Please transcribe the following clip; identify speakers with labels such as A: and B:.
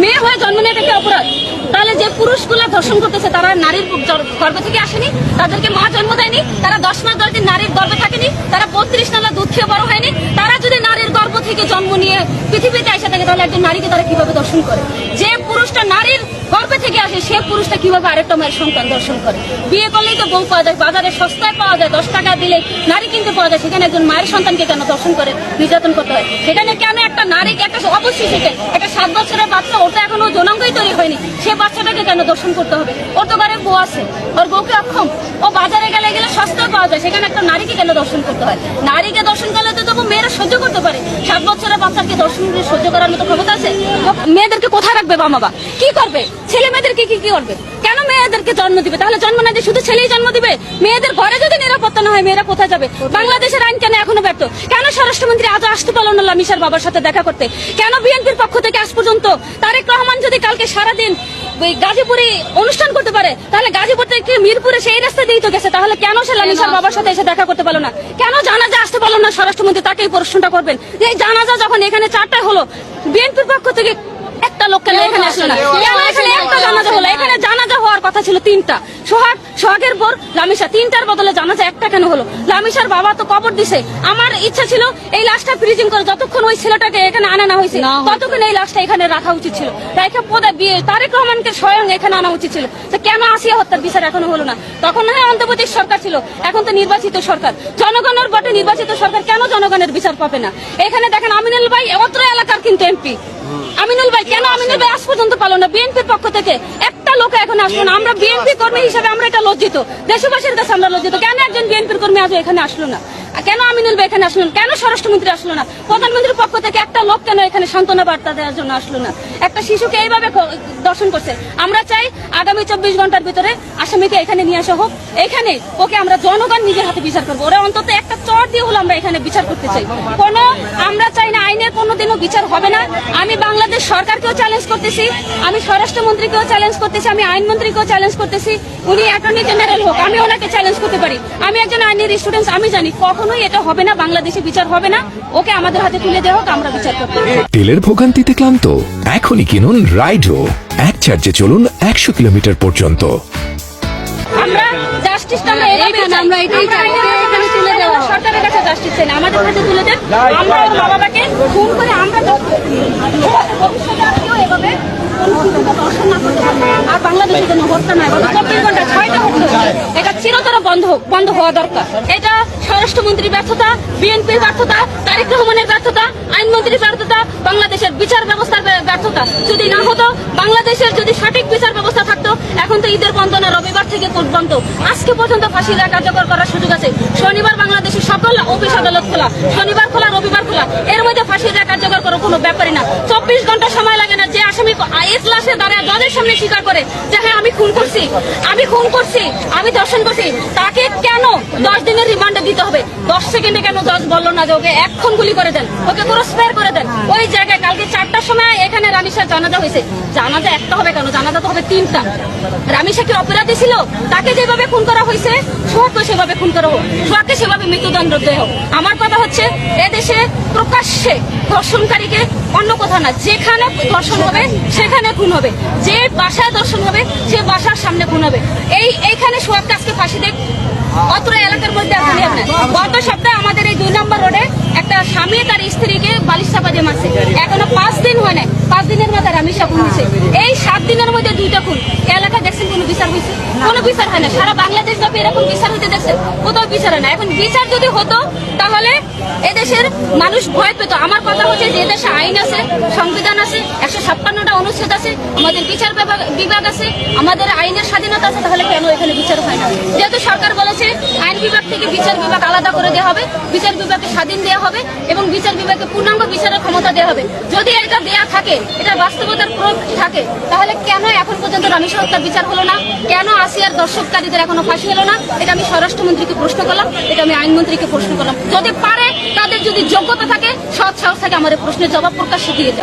A: মেয়ে হয়ে জন্ম নেয় এটা কি অপরাধ? তাহলে যে পুরুষগুলা ধর্ষণ করতেছে তারা নারীর গর্ভ থেকে আসেনি, তাদেরকে মা জন্ম দেয়নি, তারা 10 মাস 10 দিন নারীর গর্ভে থাকেনি, তারা 32 নালা দুধ খেয়ে বড় হয়নি। তারা যদি নারীর গর্ভ থেকে জন্ম নিয়ে পৃথিবীতে এসে থাকে তাহলে একজন নারীকে তারা কিভাবে দর্শন করে? যে পুরুষটা নারীর গর্ভে থেকে আসে সে পুরুষটা কিভাবে আরেকটা মায়ের সন্তান দর্শন করে? বিয়ে করলেই তো বউ পাওয়া যায়, বাজারে সস্তায় পাওয়া যায়, 10 টাকা দিলে নারী কিনতে পাওয়া যায়। সেখানে একজন মায়ের সন্তানকে কেন দর্শন করে নির্যাতন করতে হয়? সেখানে কেন একটা নারীকে, একটা অবশ্যই সেখানে একটা 7 বছরের বাচ্চা, ওটা এখনো যৌনাঙ্গই তৈরি হয়নি, সে বাচ্চাটাকে কেন দর্শন করতে হবে? ওর তো ঘরে বউ আছে, ওর বউকে অক্ষম, ও বাজারে গেলে সস্তায় পাওয়া যায়, সেখানে একটা নারীকে কেন দর্শন করতে হয়? নারীকে দর্শন করলে তো তবু মেয়েরা সহ্য করতে পারে, 7 বছরের বাচ্চাকে দর্শন সহ্য করার মতো ক্ষমতা আছে? মেয়েদেরকে কোথায় রাখবে বাবা? কি করবে? ছেলে মেয়েদেরকে কি করবে? কেন মেয়েদেরকে জন্ম দিবে? তাহলে জন্ম না দিয়ে শুধু ছেলেই জন্ম দিবে? মেয়েদের ঘরে যদি নিরাপত্তা না হয় মেয়েরা কোথায় যাবে? বাংলাদেশের আইন কেন এখনো ব্যর্থ? কেন স্বরাষ্ট্রমন্ত্রী আজও আসতে পারল না লামিসার বাবার সাথে দেখা করতে? কেন বিএনপির পক্ষ থেকে আজ পর্যন্ত তারেক রহমান যদি কালকে সারাদিন গাজীপুরে অনুষ্ঠান করতে পারে তাহলে গাজীপুর থেকে মিরপুরে সেই রাস্তা দিয়েই তো গেছে, তাহলে কেন সে লামিসার বাবার সাথে এসে দেখা করতে পারলো না? কেন জানাজা আসতে পারলো না? স্বরাষ্ট্রমন্ত্রী তাকেই প্রশ্নটা করবেন যে এই জানাজা যখন এখানে 4টায় হলো, বিএনপির পক্ষ থেকে একটা লোক কেন এখানে আসলো না? কেন এখানে একটা জানাজা হলো? এখানে জানাজা হওয়ার কথা ছিল 3টা, সোহাগের পর লামিসা, 3টার বদলে জানাজা একটা কেন হলো? লামিসার বাবা তো কবর দিছে। আমার ইচ্ছা ছিল এই লাশটা ফ্রিজিং করে যতক্ষণ ওই ছেলেটাকে এখানে আনা না হয়েছে ততক্ষণ এই লাশটা এখানে রাখা উচিত ছিল, রাখা পদে বিয়ে তারেক রহমানকে স্বয়ং এখানে আনা উচিত ছিল। তো কেন আসিয়া হত্যার বিচার এখনো হলো না? তখন না অন্তর্বর্তী সরকার ছিল, এখন তো নির্বাচিত সরকার, জনগণের ভোটে নির্বাচিত সরকার, কেন জনগণের বিচার পাবে না? এখানে দেখেন আমিনুল ভাই অত্র এলাকার কিন্তু এমপি, আমিনুল ভাই কেন আমিনুল ভাই আজ পর্যন্ত পারলো না? বিএনপির পক্ষ থেকে একটা লোক এখন আসলো না। আমরা বিএনপি কর্মী হিসেবে আমরা এটা লজ্জিত, দেশবাসীর কাছে আমরা লজ্জিত। কেন একজন বিএনপির কর্মী আজও এখানে আসলো না? কেন আমিনুল ভাই এখানে আসলো না? কেন স্বরাষ্ট্রমন্ত্রী আসলো না? প্রধানমন্ত্রীর পক্ষ থেকে একটা লোক কেন এখানে সান্ত্বনা বার্তা দেওয়ার জন্য আসলো না? একটা শিশুকে এইভাবে দর্শন করছে। আমরা চাই আগামী 24 ঘন্টার ভিতরে আসামিকে এখানে নিয়ে আসা হোক, এখানে ওকে আমরা জনগণ নিজের হাতে বিচার করবো। ওরা অন্তত একটা চট দিয়ে হলো আমরা এখানে বিচার করতে চাই। আমরা চাই না আইনের কোনোদিনও বিচার হবে না। আমি বাংলাদেশ সরকারকেও চ্যালেঞ্জ করতেছি, আমি স্বরাষ্ট্রমন্ত্রীকেও চ্যালেঞ্জ করতেছি, আমি আইনমন্ত্রীকেও চ্যালেঞ্জ করতেছি। উনি অ্যাটর্নি জেনারেল হোক, আমি ওনাকে চ্যালেঞ্জ করতে পারি। আমি একজন আইনের স্টুডেন্ট, আমি জানি কখনোই এটা হবে না, বাংলাদেশে বিচার হবে না। ওকে আমাদের হাতে তুলে দেওয়া হোক, আমরা বিচার করতে।
B: তেলের ভোগান্তিতে ক্লান্ত? এখনই কিনুন রাইডো, এক চার্জে চলুন 100 কিলোমিটার পর্যন্ত।
A: আমরা জাস্টিসটা আমরা এটাই চাই, এখানে তুলে দেওয়া সরকারের কাছে জাস্টিস চাই না, আমাদের হাতে তুলে দেন। আমরা ওর বাবাকে খুন করে আমরা ভবিষ্যতে আর কেউ এভাবে দর্শন না করতে পারবো। আর বাংলাদেশের জন্য হত্যা নয়, 24 ঘন্টা 6টা হত্যা, এটা চিরতর বন্ধ হওয়া দরকার। এটা স্বরাষ্ট্রমন্ত্রীর ব্যর্থতা, বিএনপির ব্যর্থতা, তারেক রহমানের ব্যর্থতা, আইনমন্ত্রীর ব্যর্থতা, বাংলাদেশের বিচার ব্যবস্থার ব্যর্থতা। যদি না হতো, বাংলাদেশের যদি সঠিক বিচার ব্যবস্থা থাকতো, এখন তো ঈদের বন্ধ না, রবিবার থেকে কোর্ট বন্ধ। আজকে পর্যন্ত ফাঁসি দেওয়া কার্যকর করার সুযোগ আছে। শনিবার বাংলাদেশের সকল অফিস আদালত খোলা, শনিবার খোলা, রবিবার খোলা, এর মধ্যে ফাঁসি দেওয়া কার্যকর করার কোনো ব্যাপারই না। 24 ঘন্টা সময় লাগে না। যে আসামি ইজলাসে দাঁড়ায় জজের সামনে স্বীকার করে যে হ্যাঁ আমি খুন করছি, আমি দর্শন করছি, তাকে কেন 10 দিনের রিমান্ডে দিতে হবে? 10 সেকেন্ডে কেন জজ বললো না যে ওকে এখন গুলি করে দেন, ওকে পুরো স্পেয়ার করে দেন? ওই জায়গায় কালকে 4টার সময় এখানে রামিসার জানাজা হয়েছে। জানাজা একটা হবে কেন? জানাজা তো হবে 3টা। রামিসা কি অপরাধী ছিল? তাকে যেভাবে খুন করা হয়েছে সোহাগকে সেভাবে খুন করা হোক, সোহাগকে সেভাবে মৃত্যুদণ্ড দেওয়া হোক। আমার কথা হচ্ছে এদেশে প্রকাশ্যে ধর্ষণকারীকে অন্য কথা না, যেখানে ধর্ষণ হবে সেখানে খুন হবে, যে বাসায় ধর্ষণ হবে সে বাসার সামনে খুন হবে। এইখানে সোহাগকে আজকে ফাঁসি দেখ অত্র এলাকার মধ্যে আপনি গত সপ্তাহে আমাদের এই 2 নম্বর রোডে একটা স্বামী তার স্ত্রীকে বালিশ চাপা দিয়ে মারছে, এখনো 5 দিন হয় নাই, 5 দিনের মাথায় রামিসা খুন হয়েছে। এই 7 দিনের মধ্যে 2টা খুন। এলাকা দেখছেন কোনো বিচার হয়েছে? কোনো বিচার হয় না। সারা বাংলাদেশ ব্যাপী এরকম বিচার হতে দেখছেন? কোথাও বিচার হয় না। এখন বিচার যদি হতো তাহলে এদেশের মানুষ ভয় পেত। আমার কথা হচ্ছে যে দেশে আইন আছে, সংবিধান আছে, 156টা অনুচ্ছেদ আছে, আমাদের বিচার বিভাগ আছে, আমাদের আইনের স্বাধীনতা আছে, তাহলে কেন এখানে বিচার হয় না? যেহেতু সরকার বলেছে আইন বিভাগ থেকে বিচার বিভাগ আলাদা করে দেওয়া হবে, বিচার বিভাগকে স্বাধীন দেওয়া হবে এবং বিচার বিভাগকে পূর্ণাঙ্গ বিচারের ক্ষমতা দেওয়া হবে। যদি এটা দেয়া থাকে, এটা বাস্তবতার প্রয়োগ থাকে, তাহলে কেন এখন পর্যন্ত রামিসা হত্যার বিচার হলো না? কেন আসিয়ার দর্শককারীদের এখনো ফাঁসি হলো না? এটা আমি স্বরাষ্ট্রমন্ত্রীকে প্রশ্ন করলাম, এটা আমি আইনমন্ত্রীকে প্রশ্ন করলাম। যদি পারে, তাদের যদি যোগ্যতা থাকে, সৎ সাহস থাকে, আমার প্রশ্নের জবাব প্রকাশ্যে দিয়ে যাবে।